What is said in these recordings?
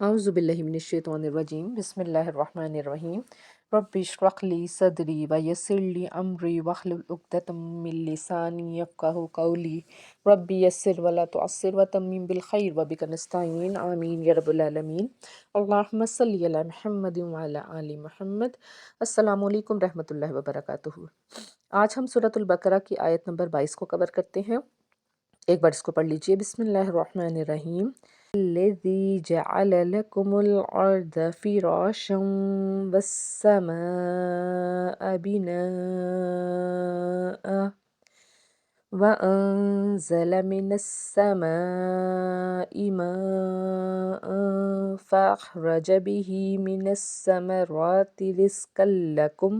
أعوذ بالله من الشيطان الرجيم بسم الله الرحمن الرحيم رب اشرح لي صدري ويسر لي أمري واحلل عقدة من لساني يفقهوا قولي رب يسر ولا تعسر وتمم بالخير وبك نستعين آمين يا رب العالمين اللهم صل على محمد وعلى آل محمد السلام علیکم رحمۃ اللہ وبرکاتہ۔ آج ہم سورۃ البقرہ کی آیت نمبر 22 کو کور کرتے ہیں۔ ایک بار اس کو پڑھ لیجئے۔ بسم اللہ الرحمن الرحیم الذی جعل لکم الارض فراشا والسماء بناء وأنزل من السماء ماء فأخرج به من الثمرات رزقا لكم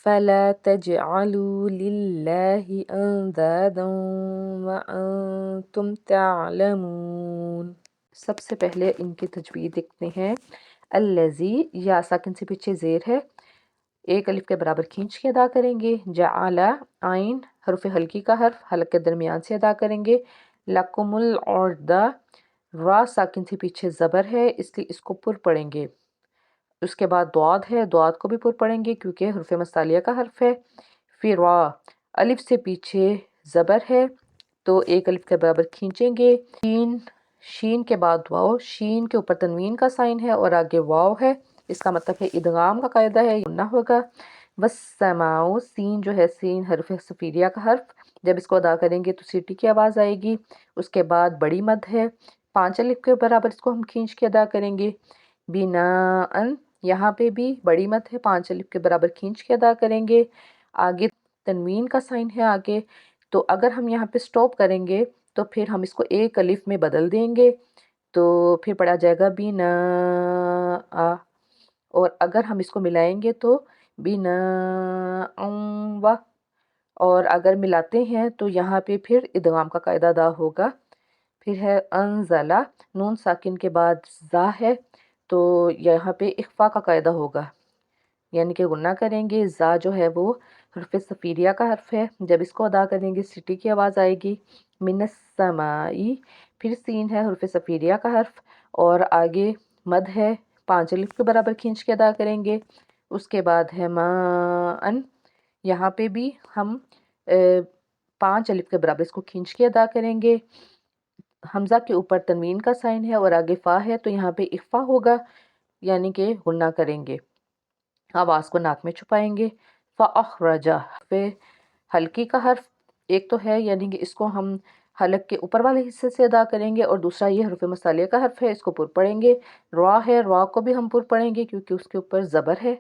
فلا تجعلوا لله اندادا وانتم تعلمون۔ سب سے پہلے ان کی تجوید دیکھتے ہیں۔ الذی، یا ساکن سے پیچھے زیر ہے، ایک الف کے برابر کھینچ کے ادا کریں گے۔ جعل، عین حرف حلقی کا حرف، حلق کے درمیان سے ادا کریں گے۔ لکم الارض، را ساکن سے پیچھے زبر ہے اس لیے اس کو پر پڑھیں گے۔ اس کے بعد دعاد ہے، دعاد کو بھی پر پڑھیں گے کیونکہ حرف مستعلیہ کا حرف ہے۔ پھر را، الف سے پیچھے زبر ہے تو ایک الف کے برابر کھینچیں گے۔ شین، شین کے بعد واو، شین کے اوپر تنوین کا سائن ہے اور آگے واو ہے، اس کا مطلب ہے ادغام کا قاعدہ ہے، یہ نہ ہوگا۔ والسماء، سین جو ہے سین حرف صفیریہ کا حرف، جب اس کو ادا کریں گے تو سیٹی کی آواز آئے گی۔ اس کے بعد بڑی مد ہے، 5 الف کے برابر اس کو ہم کھینچ کے ادا کریں گے۔ بناءً، یہاں پہ بھی بڑی مد ہے، 5 الف کے برابر کھینچ کے ادا کریں گے۔ آگے تنوین کا سائن ہے آگے، تو اگر ہم یہاں پہ سٹاپ کریں گے تو پھر ہم اس کو ایک الف میں بدل دیں گے تو پھر پڑھا جائے گا بناء، اور اگر ہم اس کو ملائیں گے تو بناء و، اور اگر ملاتے ہیں تو یہاں پہ پھر ادغام کا قاعدہ ادا ہوگا۔ پھر ہے انزلہ، نون ساکن کے بعد زا ہے تو یہاں پہ اخفا کا قاعدہ ہوگا، یعنی کہ غنہ کریں گے۔ زا جو ہے وہ حرف صفیریہ کا حرف ہے، جب اس کو ادا کریں گے سٹی کی آواز آئے گی۔ من السمائی، پھر سین ہے حرف صفیریہ کا حرف اور آگے مد ہے، 5 الف کے برابر کھینچ کے ادا کریں گے۔ اس کے بعد ہے ماءً، یہاں پہ بھی ہم 5 الف کے برابر اس کو کھینچ کے ادا کریں گے۔ حمزہ کے اوپر تنوین کا سائن ہے اور آگے فا ہے تو یہاں پہ اخفا ہوگا، یعنی کہ غنہ کریں گے، آواز کو ناک میں چھپائیں گے۔ فَأَخْرَجَ، پہ حلقی کا حرف ایک تو ہے، یعنی کہ اس کو ہم حلق کے اوپر والے حصے سے ادا کریں گے، اور دوسرا یہ حرف مصالحہ کا حرف ہے، اس کو پر پڑھیں گے۔ را ہے، را کو بھی ہم پر پڑھیں گے کیونکہ اس کے اوپر زبر ہے۔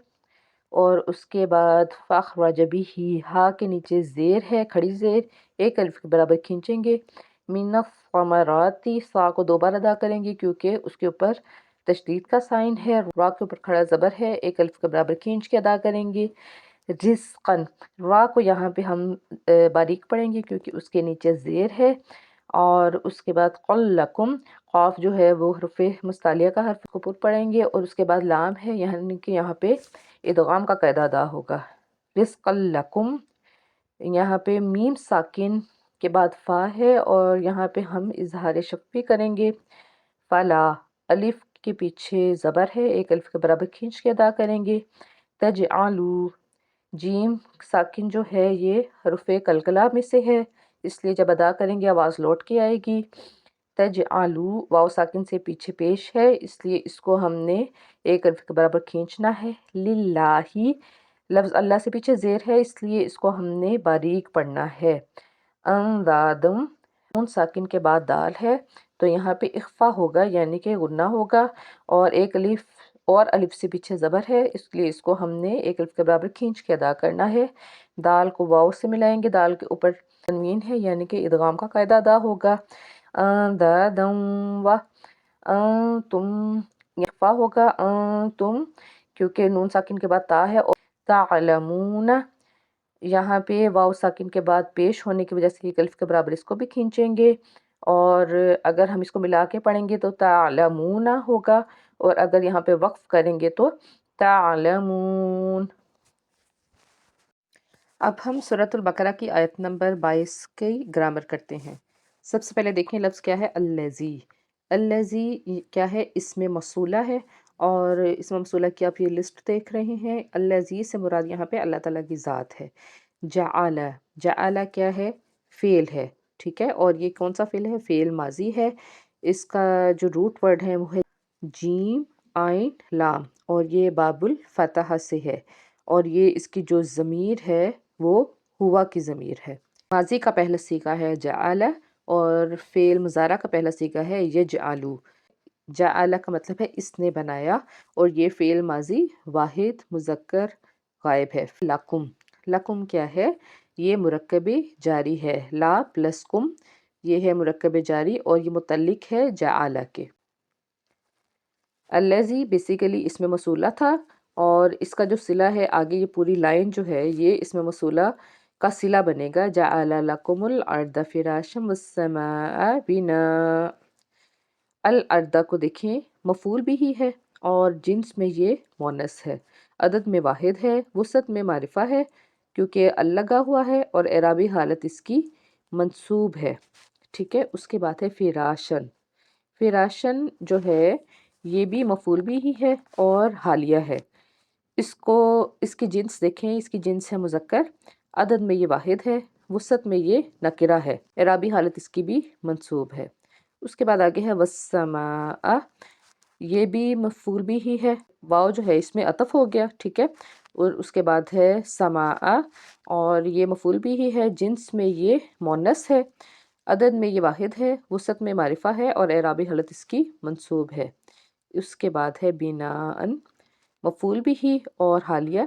اور اس کے بعد فَأَخْرَجَ بِهِ، ہا کے نیچے زیر ہے، کھڑی زیر، ایک الف کے برابر کھینچیں گے۔ مِنَ الثَّمَرَاتِ، سا کو 2 بار ادا کریں گے کیونکہ اس کے اوپر تشدید کا سائن ہے، را کے اوپر کھڑا زبر ہے، ایک الف کے برابر کھینچ کے ادا کریں گے۔ رزقاً، را کو یہاں پہ ہم باریک پڑھیں گے کیونکہ اس کے نیچے زیر ہے، اور اس کے بعد قلکم، قاف جو ہے وہ حرف مستعلیہ کا حرف کو پر پڑھیں گے، اور اس کے بعد لام ہے، یعنی کہ یہاں پہ ادغام کا قاعدہ ادا ہوگا۔ رزقا لکم، یہاں پہ میم ساکن کے بعد فا ہے اور یہاں پہ ہم اظہار شفوی کریں گے۔ فلا، الف کے پیچھے زبر ہے، ایک الف کے برابر کھینچ کے ادا کریں گے۔ تجعلو، جیم ساکن جو ہے یہ حرف قلقلہ میں سے ہے، اس لیے جب ادا کریں گے آواز لوٹ کے آئے گی۔ تجعلو، واو ساکن سے پیچھے پیش ہے اس لیے اس کو ہم نے ایک الف کے برابر کھینچنا ہے۔ للہ، لفظ اللہ سے پیچھے زیر ہے اس لیے اس کو ہم نے باریک پڑھنا ہے۔ اندادم، نون ساکن کے بعد دال ہے تو یہاں پہ اخفا ہوگا، یعنی کہ غنہ ہوگا، اور ایک الف سے پیچھے زبر ہے اس لیے اس کو ہم نے ایک الف کے برابر کھینچ کے ادا کرنا ہے۔ دال کو واو سے ملائیں گے، دال کے اوپر تنوین ہے یعنی کہ ادغام کا قاعدہ ادا ہوگا۔ اندادم و انتم، اخفا ہوگا انتم کیونکہ نون ساکن کے بعد تا ہے، اور تعلمون، یہاں پہ واو ساکن کے بعد پیش ہونے کی وجہ سے ایک الف کے برابر اس کو بھی کھینچیں گے، اور اگر ہم اس کو ملا کے پڑھیں گے تو تعلمون ہوگا، اور اگر یہاں پہ وقف کریں گے تو تعلمون۔ اب ہم سورۃ البقرہ کی آیت نمبر 22 کی گرامر کرتے ہیں۔ سب سے پہلے دیکھیں لفظ کیا ہے، الذی۔ الذی کیا ہے، اسم موصولہ ہے، اور اسم موصولہ کی آپ یہ لسٹ دیکھ رہے ہیں۔ الذی سے مراد یہاں پہ اللہ تعالیٰ کی ذات ہے۔ جعل، جعل کیا ہے، فعل ہے، ٹھیک ہے، اور یہ کون سا فعل ہے، فعل ماضی ہے۔ اس کا جو روٹ ورڈ ہے وہ ہے جیم آئین لام، اور یہ باب الفتح سے ہے، اور یہ اس کی جو ضمیر ہے وہ ہوا کی ضمیر ہے۔ ماضی کا پہلا صیغہ ہے جعل، اور فعل مضارع کا پہلا صیغہ ہے یجعلو۔ جعل کا مطلب ہے اس نے بنایا، اور یہ فعل ماضی واحد مذکر غائب ہے۔ لکم، لکم کیا ہے، یہ مرکب جاری ہے، لا پلس کم، یہ ہے مرکب جاری، اور یہ متعلق ہے جعل کے۔ الذی بیسیکلی اسم موصولہ تھا، اور اس کا جو صلہ ہے آگے یہ پوری لائن جو ہے یہ اسم موصولہ کا صلہ بنے گا، جعل لکم الارض فراشا والسماء بناء۔ الارض کو دیکھیں مفعول بھی ہی ہے، اور جنس میں یہ مونث ہے، عدد میں واحد ہے، وسعت میں معرفہ ہے کیونکہ ال لگا ہوا ہے، اور اعرابی حالت اس کی منصوب ہے، ٹھیک ہے۔ اس کے بعد ہے فراشن، فراشن جو ہے یہ بھی مفعول بھی ہی ہے اور حالیہ ہے۔ اس کی جنس دیکھیں، اس کی جنس ہے مذکر، عدد میں یہ واحد ہے، وسعت میں یہ نکرہ ہے، اعرابی حالت اس کی بھی منصوب ہے۔ اس کے بعد آگے ہے والسماء، یہ بھی مفعول بھی ہی ہے، واو جو ہے اس میں عطف ہو گیا، ٹھیک ہے، اور اس کے بعد ہے سماء، اور یہ مفعول بھی ہی ہے، جنس میں یہ مونث ہے، عدد میں یہ واحد ہے، وسعت میں معرفہ ہے، اور اعرابی حالت اس کی منصوب ہے۔ اس کے بعد ہے بناء، مفعول بھی ہی اور حالیہ،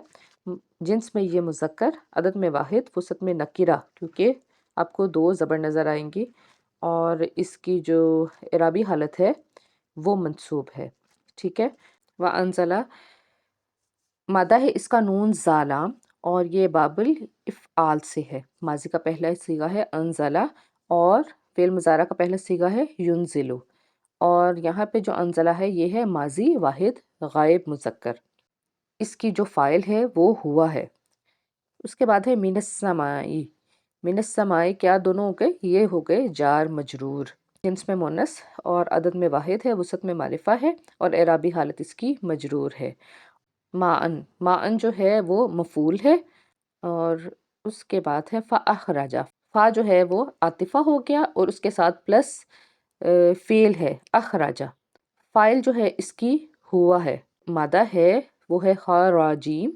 جنس میں یہ مذکر، عدد میں واحد، وسعت میں نکرہ، کیونکہ آپ کو دو زبر نظر آئیں گی، اور اس کی جو اعرابی حالت ہے وہ منصوب ہے، ٹھیک ہے۔ وَأَنزَلَ، مادہ ہے اس کا نون زالام، اور یہ باب الافعال سے ہے، ماضی کا پہلا صیغہ ہے انزلہ، اور فعل مضارع کا پہلا صیغہ ہے ینزلو، اور یہاں پہ جو انزلہ ہے یہ ہے ماضی واحد غائب مذکر، اس کی جو فاعل ہے وہ ہوا ہے۔ اس کے بعد ہے من السماء، من السماء کیا دونوں ہو گئے، یہ ہو گئے جار مجرور، جنس میں مونث اور عدد میں واحد ہے، وسعت میں معرفہ ہے، اور اعرابی حالت اس کی مجرور ہے۔ ماءن، ماءن جو ہے وہ مفعول ہے، اور اس کے بعد ہے فاخرج، فا جو ہے وہ عاطفہ ہو گیا، اور اس کے ساتھ پلس فعل ہے اخرج، فاعل جو ہے اس کی ہوا ہے، مادہ ہے وہ ہے خراجیم،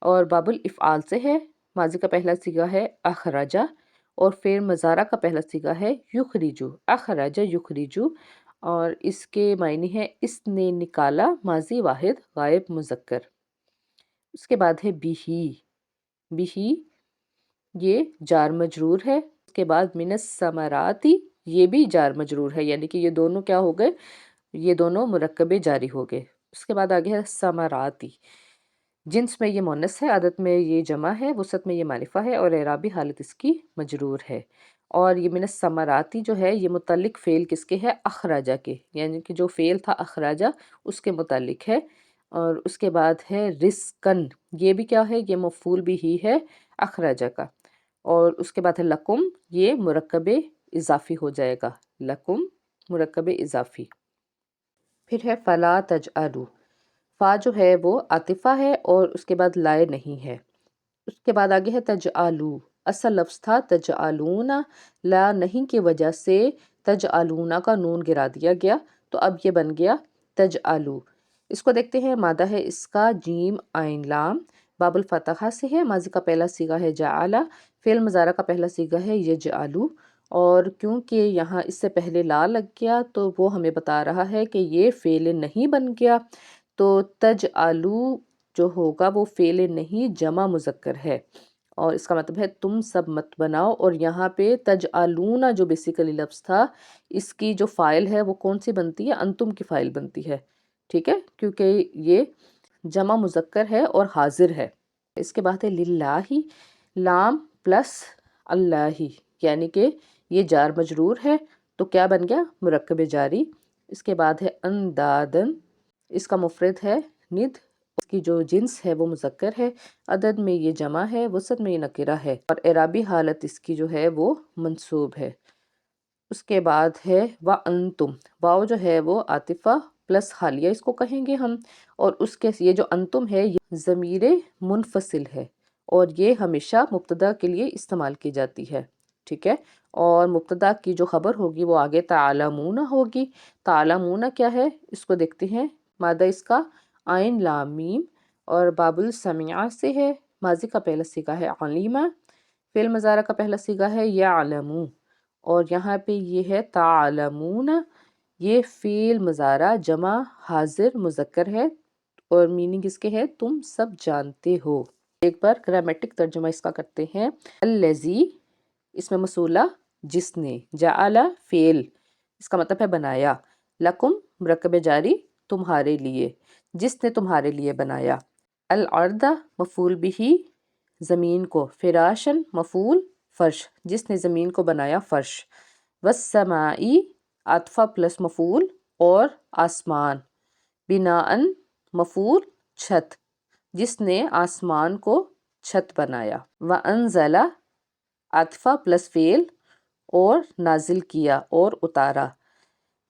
اور باب الافعال سے ہے، ماضی کا پہلا صیغہ ہے اخرجہ، اور فعل مضارع کا پہلا صیغہ ہے یخرجو، اخرج یخرجو، اور اس کے معنی ہے اس نے نکالا، ماضی واحد غائب مذکر۔ اس کے بعد ہے بیہی، بیہی یہ جار مجرور ہے، اس کے بعد من الثمراتی، یہ بھی جار مجرور ہے، یعنی کہ یہ دونوں کیا ہو گئے، یہ دونوں مرکب جاری ہو گئے۔ اس کے بعد آگے ہے ثمراتی، جنس میں یہ مونث ہے، عدد میں یہ جمع ہے، وسعت میں یہ معرفہ ہے، اور اعرابی حالت اس کی مجرور ہے۔ اور یہ من الثمراتی جو ہے یہ متعلق فعل کس کے ہے، اخراجہ کے، یعنی کہ جو فعل تھا اخراجہ اس کے متعلق ہے۔ اور اس کے بعد ہے رزقن، یہ بھی کیا ہے، یہ مفعول بھی ہی ہے اخراجہ کا، اور اس کے بعد ہے لکم، یہ مرکب اضافی ہو جائے گا، لکم مرکب اضافی۔ پھر ہے فلا تجعلوا، فا جو ہے وہ عاطفہ ہے، اور اس کے بعد لائے نہیں ہے۔ اس کے بعد آگے ہے تجعلوا، اصل لفظ تھا تجعلون، لا نہیں کی وجہ سے تجعلون کا نون گرا دیا گیا، تو اب یہ بن گیا تجعلوا۔ اس کو دیکھتے ہیں، مادہ ہے اس کا جیم عین لام، باب الفتحہ سے ہے، ماضی کا پہلا صیغہ ہے جعل، فعل مضارع کا پہلا صیغہ ہے یجعلو، اور کیونکہ یہاں اس سے پہلے لا لگ گیا تو وہ ہمیں بتا رہا ہے کہ یہ فعل نہیں بن گیا، تو تجعلو جو ہوگا وہ فعل نہیں جمع مذکر ہے، اور اس کا مطلب ہے تم سب مت بناؤ، اور یہاں پہ تجعلون جو بیسیکلی لفظ تھا اس کی جو فاعل ہے وہ کون سی بنتی ہے، انتم کی فاعل بنتی ہے، ٹھیک ہے، کیونکہ یہ جمع مذکر ہے اور حاضر ہے۔ اس کے بعد ہے للہ، لام پلس اللہ، یعنی کہ یہ جار مجرور ہے، تو کیا بن گیا، مرکب جاری۔ اس کے بعد ہے اندادن، اس کا مفرد ہے ند، اس کی جو جنس ہے وہ مذکر ہے، عدد میں یہ جمع ہے، وسعت میں یہ نکرہ ہے، اور اعرابی حالت اس کی جو ہے وہ منصوب ہے۔ اس کے بعد ہے وَأَنْتُمْ، واو جو ہے وہ عاطفہ پلس حالیہ اس کو کہیں گے ہم، اور اس کے یہ جو انتم ہے یہ ضمیر منفصل ہے اور یہ ہمیشہ مبتدا کے لیے استعمال کی جاتی ہے، ٹھیک ہے؟ اور مبتدا کی جو خبر ہوگی وہ آگے تعلمون ہوگی۔ تعلمون کیا ہے اس کو دیکھتے ہیں، مادہ اس کا عین لام میم اور باب السمعہ سے ہے، ماضی کا پہلا صیغہ ہے علیمہ، فعل مضارع کا پہلا صیغہ ہے یعلمو، اور یہاں پہ یہ ہے تعلمون، یہ فعل مضارع جمع حاضر مذکر ہے اور میننگ اس کے ہے تم سب جانتے ہو۔ ایک بار گرامیٹک ترجمہ اس کا کرتے ہیں۔ الذی اس میں موصولہ جس نے، جعل فعل اس کا مطلب ہے بنایا، لکم مرکب جاری تمہارے لیے، جس نے تمہارے لیے بنایا، الارض مفعول بہ زمین کو، فراشن مفعول فرش، جس نے زمین کو بنایا فرش، والسمائی عطفہ پلس مفعول اور آسمان، بناءً مفعول چھت، جس نے آسمان کو چھت بنایا، وانزل عطفہ پلس فعل اور نازل کیا اور اتارا،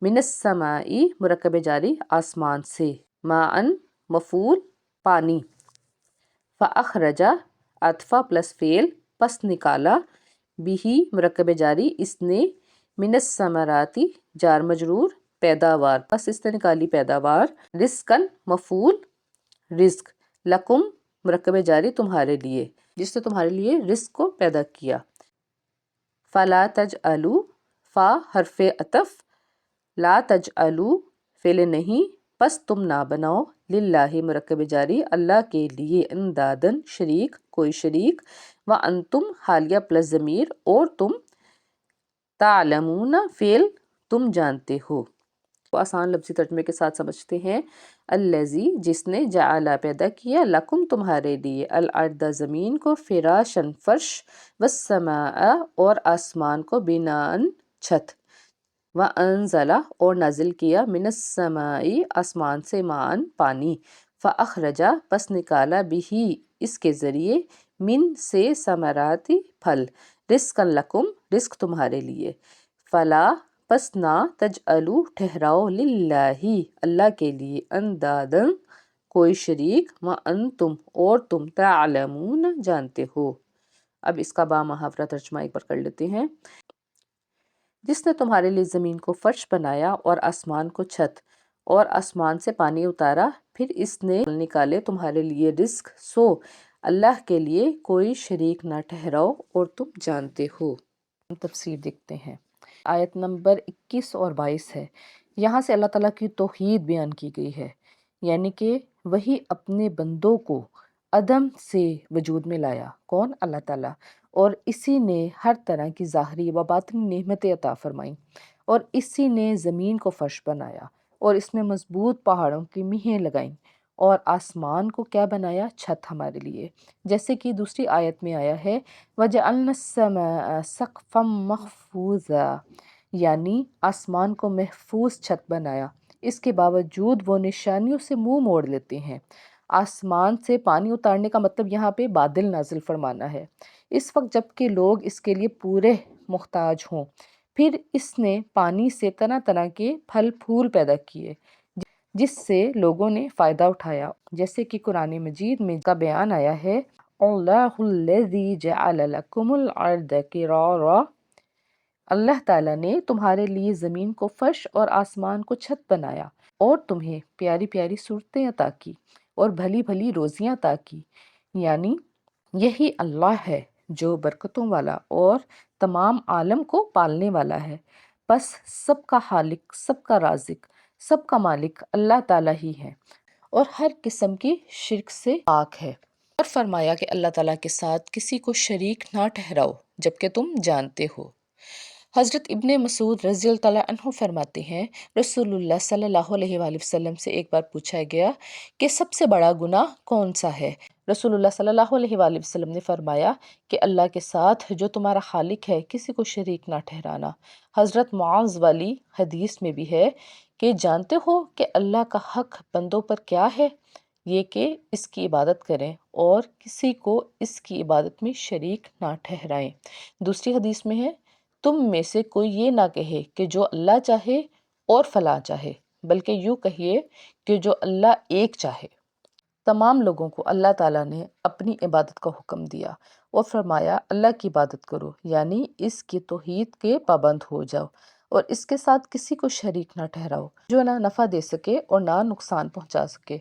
من السمائی مرکب جاری آسمان سے، ماءً مفعول پانی، فاخرج عطفہ پلس فعل پس نکالا، بھی مرکب جاری اس نے، من الثمراتی جار مجرور پیداوار، پس اس نے نکالی پیداوار، رزقاً مفعول رزق، لکم مرکب جاری تمہارے لیے، جس نے تمہارے لیے رزق کو پیدا کیا، فلا تجعلوا فا حرف عطف، لا تجعلوا فعل نہیں، پس تم نہ بناؤ، للہ مرکب جاری اللہ کے لیے، اندادن شریک کوئی شریک، وانتم حالیہ پلس ضمیر اور تم، تعلمون فعل تم جانتے ہو۔ تو آسان لفظی ترجمے کے ساتھ سمجھتے ہیں۔ الذی جس نے، جعل پیدا کیا، لکم تمہارے لیے، الارض زمین کو، فراشن فرش، والسماء اور آسمان کو، بناءً چھت، وانزل اور نازل کیا، من السماء آسمان سے، ماءً پانی، فاخرج پس نکالا، بھی اس کے ذریعے، من سے ثمرات پھل، رزقاً لکم رزق تمہارے لیے، فلا پس نہ، تجعلوا ٹھہراؤ، للہ اللہ کے لیے، اندادن کوئی شریک، وانتم اور تم، تعلمون جانتے ہو۔ اب اس کا با محاورہ ترجمہ ایک بار کر لیتے ہیں۔ جس نے تمہارے لیے زمین کو فرش بنایا اور آسمان کو چھت، اور آسمان سے پانی اتارا، پھر اس نے نکالے تمہارے لیے رزق، سو اللہ کے لیے کوئی شریک نہ ٹھہراؤ اور تم جانتے ہو۔ تفسیر دیکھتے ہیں۔ آیت نمبر 21 اور 22 ہے، یہاں سے اللہ تعالیٰ کی توحید بیان کی گئی ہے، یعنی کہ وہی اپنے بندوں کو عدم سے وجود میں لایا، کون؟ اللہ تعالیٰ، اور اسی نے ہر طرح کی ظاہری و باطنی نعمتیں عطا فرمائیں، اور اسی نے زمین کو فرش بنایا، اور اس میں مضبوط پہاڑوں کی میہیں لگائیں، اور آسمان کو کیا بنایا؟ چھت ہمارے لیے، جیسے کہ دوسری آیت میں آیا ہے وَجَعَلْنَا السَّمَاءَ سَقْفًا مَحْفُوظًا، یعنی آسمان کو محفوظ چھت بنایا، اس کے باوجود وہ نشانیوں سے منہ موڑ لیتے ہیں۔ آسمان سے پانی اتارنے کا مطلب یہاں پہ بادل نازل فرمانا ہے، اس وقت جب کہ لوگ اس کے لیے پورے محتاج ہوں، پھر اس نے پانی سے طرح طرح کے پھل پھول پیدا کیے جس سے لوگوں نے فائدہ اٹھایا، جیسے کہ قرآن مجید میں کا بیان آیا ہے اللہ الذی جعل لکم الارض قرارا، اللہ تعالیٰ نے تمہارے لیے زمین کو فرش اور آسمان کو چھت بنایا، اور تمہیں پیاری پیاری صورتیں عطا کی اور بھلی بھلی روزیاں عطا کی، یعنی یہی اللہ ہے جو برکتوں والا اور تمام عالم کو پالنے والا ہے، بس سب کا خالق، سب کا رازق، سب کا مالک اللہ تعالیٰ ہی ہے، اور ہر قسم کی شرک سے پاک ہے، اور فرمایا کہ اللہ تعالیٰ کے ساتھ کسی کو شریک نہ ٹھہراؤ جبکہ تم جانتے ہو۔ حضرت ابن مسعود رضی اللہ تعالیٰ عنہ فرماتے ہیں، رسول اللہ صلی اللہ علیہ وآلہ وسلم سے ایک بار پوچھا گیا کہ سب سے بڑا گناہ کون سا ہے؟ رسول اللہ صلی اللہ علیہ وآلہ وسلم نے فرمایا کہ اللہ کے ساتھ جو تمہارا خالق ہے کسی کو شریک نہ ٹھہرانا۔ حضرت معاذ والی حدیث میں بھی ہے کہ جانتے ہو کہ اللہ کا حق بندوں پر کیا ہے؟ یہ کہ اس کی عبادت کریں اور کسی کو اس کی عبادت میں شریک نہ ٹھہرائیں۔ دوسری حدیث میں ہے تم میں سے کوئی یہ نہ کہے کہ جو اللہ چاہے اور فلاں چاہے، بلکہ یوں کہیے کہ جو اللہ ایک چاہے۔ تمام لوگوں کو اللہ تعالیٰ نے اپنی عبادت کا حکم دیا اور فرمایا اللہ کی عبادت کرو، یعنی اس کی توحید کے پابند ہو جاؤ اور اس کے ساتھ کسی کو شریک نہ ٹھہراؤ جو نہ نفع دے سکے اور نہ نقصان پہنچا سکے،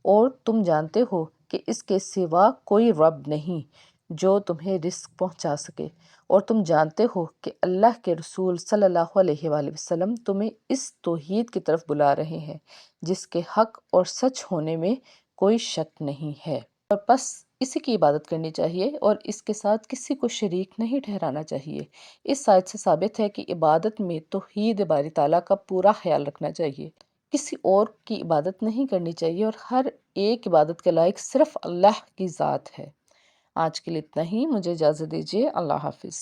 اور تم جانتے ہو کہ اس کے سوا کوئی رب نہیں جو تمہیں رزق پہنچا سکے، اور تم جانتے ہو کہ اللہ کے رسول صلی اللہ علیہ وآلہ وسلم تمہیں اس توحید کی طرف بلا رہے ہیں جس کے حق اور سچ ہونے میں کوئی شک نہیں ہے، اور بس اسی کی عبادت کرنی چاہیے اور اس کے ساتھ کسی کو شریک نہیں ٹھہرانا چاہیے۔ اس آیت سے ثابت ہے کہ عبادت میں توحید باری تعالیٰ کا پورا خیال رکھنا چاہیے، کسی اور کی عبادت نہیں کرنی چاہیے، اور ہر ایک عبادت کے لائق صرف اللہ کی ذات ہے۔ آج کے لیے اتنا ہی، مجھے اجازت دیجیے، اللہ حافظ۔